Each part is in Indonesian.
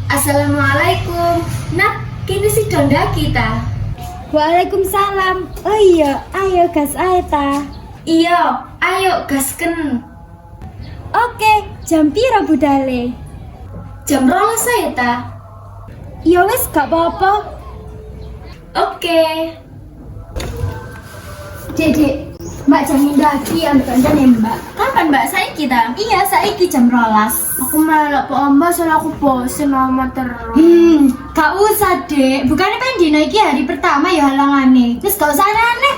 Assalamualaikum. Nak, kini si donda kita. Waalaikumsalam. Oh iya, ayo gas ae ta. Iya, ayo gasken. Oke, jam piro budale? Jam 12 saya ta. Ya wis gak apa-apa. Oke. Dek, Mbak jamin lagi ambil kancan ya Mbak. Kapan Mbak saya kita? Iya, saiki jam 12. Aku melok Pak Mbak, soalnya aku bosen sama terus. Gak usah dek. Bukannya pengen dino iki hari pertama ya halangane. Terus gak usah aneh.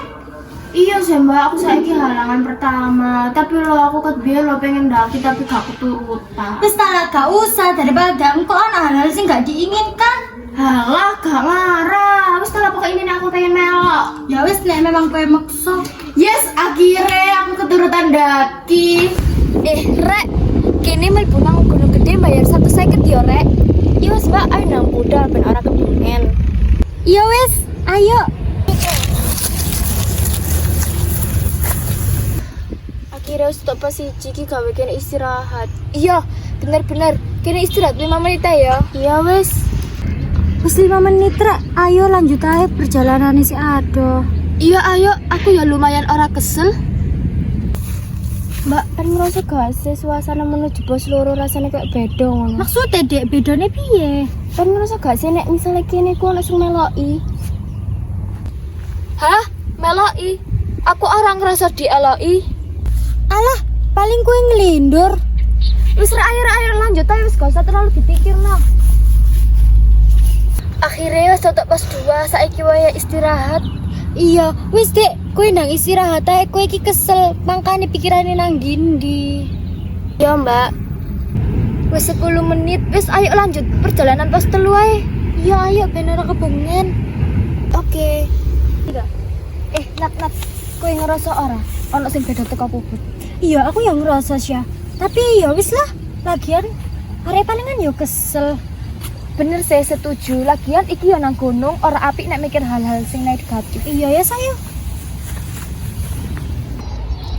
Iya sih Mbak, aku saiki halangan pertama. Tapi lo aku biar lo pengen daki tapi gak keturutan. Terus tak gak usah daripada engko ana hal-hal sing gak diinginkan. Halah, gak marah. Terus setelah pokoknya ini aku pengen melok. Ya wis nek memang kowe maksa. Yes, akhirnya aku keturutan daki. Rek, kini mlebu nang Gunung Gede bayar 150 ya, Rek. Iya wis Mbak, ayo nang budal ben ora kebingen. Iya wis, ayo. Akhirnya stop pas Ciki gawe kene istirahat. Iya, bener-bener. Kene istirahat 5 menit ya. Iya wis. Wis 5 menit, Rek. Ayo lanjut aja perjalanan si Ado. Iya ayo, aku ya lumayan ora kesel. Mbak, kan ngerasa gak sih suasana menuju bos loro rasanya kayak beda ngono. Maksudnya dek bedone piye? Kan ngerasa gak sih nek misalnya kene ku langsung meloki. Hah? Meloki? Aku orang ngerasa dieloki. Alah, paling kue ngelindur. Wis ayo lanjut ayo wis gak usah terlalu dipikir no. Akhirnya wis totok pas 2 saiki waya istirahat. Iya, wis dek, kue nang istirahat ae, kue iki kesel, makane pikirane nang ndi. Ya Mbak. Wis 10 menit, wis ayo lanjut perjalanan pos 3 ae. Iya, ayo ben ora kebengen. Oke. Nat, Kowe ngerasa ora ono sing beda teko puput? iya aku yang ngerasa sih. Tapi ya wis lah, lagian arek palingan yo kesel. Bener saya setuju. Lagian iki yo nang gunung, ora apik nek mikir hal-hal sing negatif. Iya ya saya.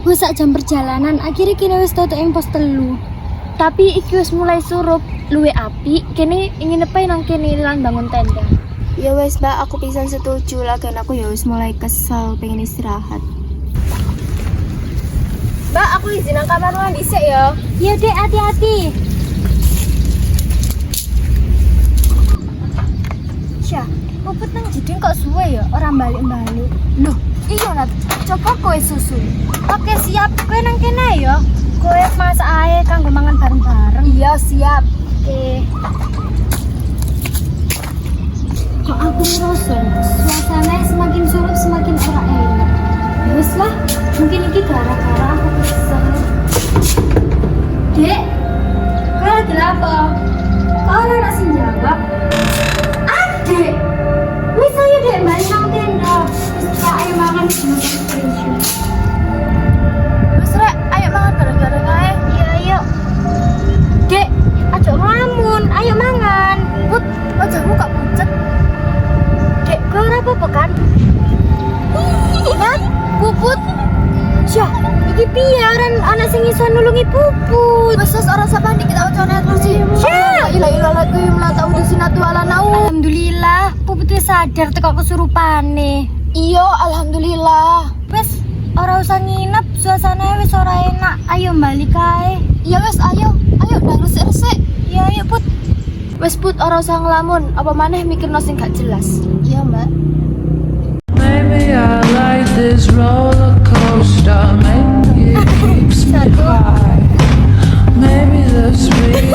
Wis sak jam perjalanan, akhirnya kini wis toto ing pos 3. Tapi iki wis mulai surup, luwe apik. Kene ingin nepai nang kene lan bangun tenda. Ya wes Mbak, aku pisan setuju lah kan aku ya wis mulai kesel pengen istirahat. Mbak, aku izin nang kamar mandi sik ya. Iya dek, hati-hati. Syah, puput nang jeding kok suwe ya, orang balik-balik. Loh, iya Nat, coba kowe susu. Oke siap, kowe nang kene ya. Kowe masak ae kanggo mangan bareng-bareng. Iya, siap. Oke. Kok aku ngerasa suasananya semakin surup semakin ora enak. Ya wis lah, mungkin iki gara-gara aku kesel. Dek, kowe lagi apa? Kok ora ana sing jawab? Adek, wis ayo dek balik nang tenda. Wis ayo mangan sama Wes Rek, ayo mangan bareng-bareng ae. Iya, ayo. Dek, aja ngelamun, ayo mangan. Put, wajahmu kok pucet. Dek, kau ora apa-apa kan? Nat, puput. Syah, iki piye ana sing iso nulungi puput? Wes ora sapandi kita ocone terus sih. Syah, Ila lagi melata udah sinatu ala nau. alhamdulillah, puput wis sadar teko kesurupane. Iya, alhamdulillah. Wes, ora usah nginep, suasananya wis ora enak. Ayo balik ae. Iya wes, ayo nang resik-resik. Ya ayo put. Wes put ora usah ngelamun, apa maneh mikirno sing gak jelas. Iya, Mbak. Maybe I like this roller coaster. Maybe it keeps me high. Maybe the thrill